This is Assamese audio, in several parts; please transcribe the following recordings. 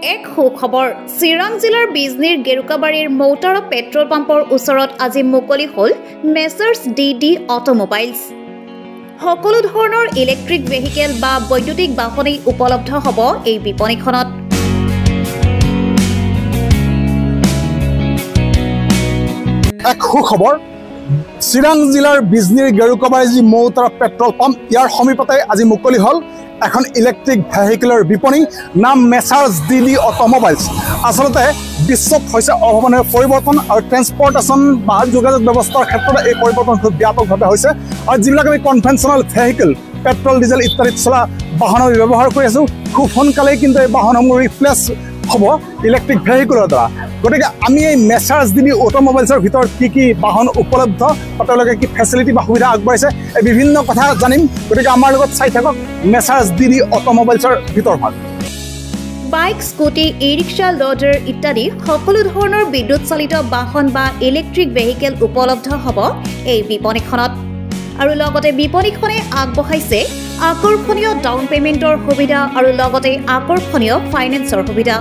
এক সুখবৰ চিৰাং জিলাৰ বিজনীৰ গেৰুকাবাৰীৰ মৌতাৰা পেট্ৰল পাম্পৰ ওচৰত আজি মুকলি হ'ল মেচাৰ্ছ ডি অটোমোবাইলছ। সকলো ধৰণৰ ইলেক্ট্ৰিক ভেহিকেল বা বৈদ্যুতিক বাহনেই উপলব্ধ হ'ব এই বিপণীখনত। এক সুখবৰ চিৰাং জিলাৰ বিজনীৰ গেৰুকাবাৰী যি মৌতাৰা পেট্ৰল পাম্প ইয়াৰ সমীপতে আজি মুকলি হ'ল এখন ইলেক্ট্ৰিক ভেহিকেলৰ বিপণী, নাম মেচাৰ্ছ ডি অটোমোবাইলছ। আচলতে বিশ্বত হৈছে অভাৱনীয় পৰিৱৰ্তন আৰু ট্ৰেন্সপৰ্টেশ্যন বা যোগাযোগ ব্যৱস্থাৰ ক্ষেত্ৰত এই পৰিৱৰ্তন খুব ব্যাপকভাৱে হৈছে। আৰু যিবিলাক আমি কনভেনশ্যনেল ভেহিকেল পেট্ৰল ডিজেল ইত্যাদিত চলা বাহন আমি ব্যৱহাৰ কৰি আছোঁ, খুব সোনকালেই কিন্তু এই বাহনসমূহ ৰিপ্লেচ হ'ব ইলেক্ট্ৰিক ভেহিকেলৰ দ্বাৰা। গতিকে আমি এই মেচাৰ্ছ ডি অটোমোবাইলছৰ ভিতৰত কি বাহন উপলব্ধ বা তেওঁলোকে কি ফেচিলিটি বা সুবিধা আগবাঢ়িছে এই বিভিন্ন কথা জানিম। গতিকে আমাৰ লগত চাই থাকক মেচাৰ্ছ ডি অটোমোবাইলছৰ ভিতৰভাগ। বাইক, স্কুটি, ই ৰিক্সা, লোডাৰ ইত্যাদি সকলো ধৰণৰ বিদ্যুৎ চালিত বাহন বা ইলেক্ট্ৰিক ভেহিকেল উপলব্ধ হ'ব এই বিপণীখনত। আৰু লগতে বিপণীখনে আগবঢ়াইছে আকৰ্ষণীয় ডাউন পেমেণ্টৰ সুবিধা আৰু লগতে আকৰ্ষণীয় ফাইনেন্সৰ সুবিধা।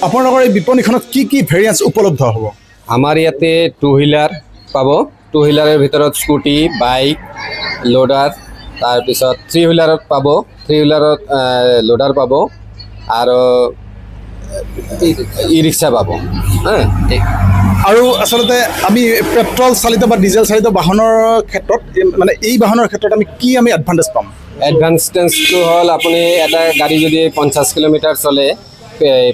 আপোনালোকৰ এই বিপণীখনত কি ভেৰিয়েন্স উপলব্ধ হ'ব? আমাৰ ইয়াতে টু হুইলাৰ পাব, টু হুইলাৰৰ ভিতৰত স্কুটি, বাইক, লোডাৰ, তাৰপিছত থ্ৰী হুইলাৰত পাব, থ্ৰী হুইলাৰত লোডাৰ পাব আৰু ই ৰিক্সা পাব। আৰু আচলতে আমি পেট্ৰল চালিত বা ডিজেল চালিত বাহনৰ ক্ষেত্ৰত মানে এই বাহনৰ ক্ষেত্ৰত আমি এডভান্টেজ পাম? এডভান্টেজটো হ'ল আপুনি এটা গাড়ী যদি 50 কিলোমিটাৰ চলে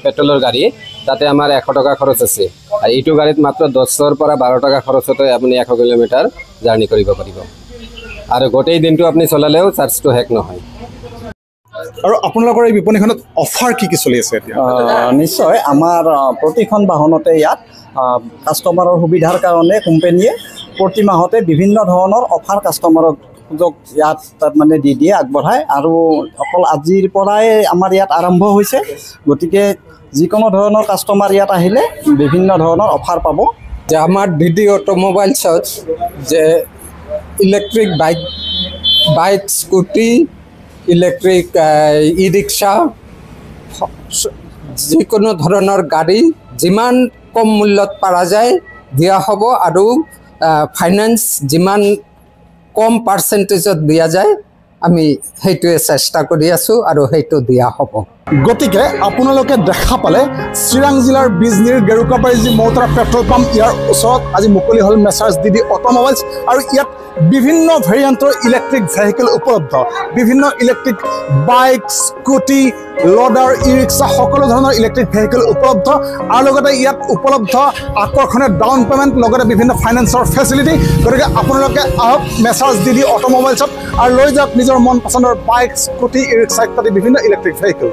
পেট্ৰলৰ গাড়ী, তাতে আমাৰ 100 টকা খৰচ আছে। আৰু এইটো গাড়ীত মাত্ৰ 10ৰ পৰা 12 টকা খৰচতে আপুনি 100 কিলোমিটাৰ জাৰ্ণি কৰিব পাৰিব আৰু গোটেই দিনটো আপুনি চলালেও চাৰ্জটো শেষ নহয়। আৰু আপোনালোকৰ এই বিপণীখনত অফাৰ কি চলি আছে এতিয়া? নিশ্চয়, আমাৰ প্ৰতিখন বাহনতে ইয়াত কাষ্টমাৰৰ সুবিধাৰ কাৰণে কোম্পানীয়ে প্ৰতি মাহতে বিভিন্ন ধৰণৰ অফাৰ কাষ্টমাৰক ইয়াত মানে দিয়ে আগবঢ়ায়। আৰু অকল আজিৰ পৰাই আমাৰ ইয়াত আৰম্ভ হৈছে, গতিকে যিকোনো ধৰণৰ কাষ্টমাৰ ইয়াত আহিলে বিভিন্ন ধৰণৰ অফাৰ পাব। যে আমাৰ ডি অটোমোবাইলছত যে electric bike, scooty, electric e rickshaw, যিকোনো ধৰণৰ গাড়ী যিমান কম মূল্যত পৰা যায় দিয়া হ'ব আৰু ফাইনেন্স যিমান কম পাৰ্চেণ্টেজত দিয়া যায় আমি সেইটোৱে চেষ্টা কৰি আছোঁ আৰু সেইটো দিয়া হ'ব। গতিকে আপোনালোকে দেখা পালে চিৰাং জিলাৰ বিজনীৰ গেৰুকাবাৰী যি মৌতাৰা পেট্ৰল পাম্প, ইয়াৰ ওচৰত আজি মুকলি হ'ল মেচাৰ্ছ ডি অটোমোবাইলছ। আৰু ইয়াত বিভিন্ন ভেৰিয়েণ্টৰ ইলেক্ট্ৰিক ভেহিকেল উপলব্ধ, বিভিন্ন ইলেক্ট্ৰিক বাইক, স্কুটি, লোডাৰ, ই ৰিক্সা সকলো ধৰণৰ ইলেক্ট্ৰিক ভেহিকেল উপলব্ধ। আৰু লগতে ইয়াত উপলব্ধ আকৰ্ষণীয় ডাউন পে'মেণ্ট, লগতে বিভিন্ন ফাইনেন্সৰ ফেচিলিটি। গতিকে আপোনালোকে আহক মেচাৰ্ছ ডি অটোমোবাইলছত আৰু লৈ যাওক নিজৰ মন পচন্দৰ বাইক, স্কুটি, ই ৰিক্সা ইত্যাদি বিভিন্ন ইলেক্ট্ৰিক ভেহিকেল।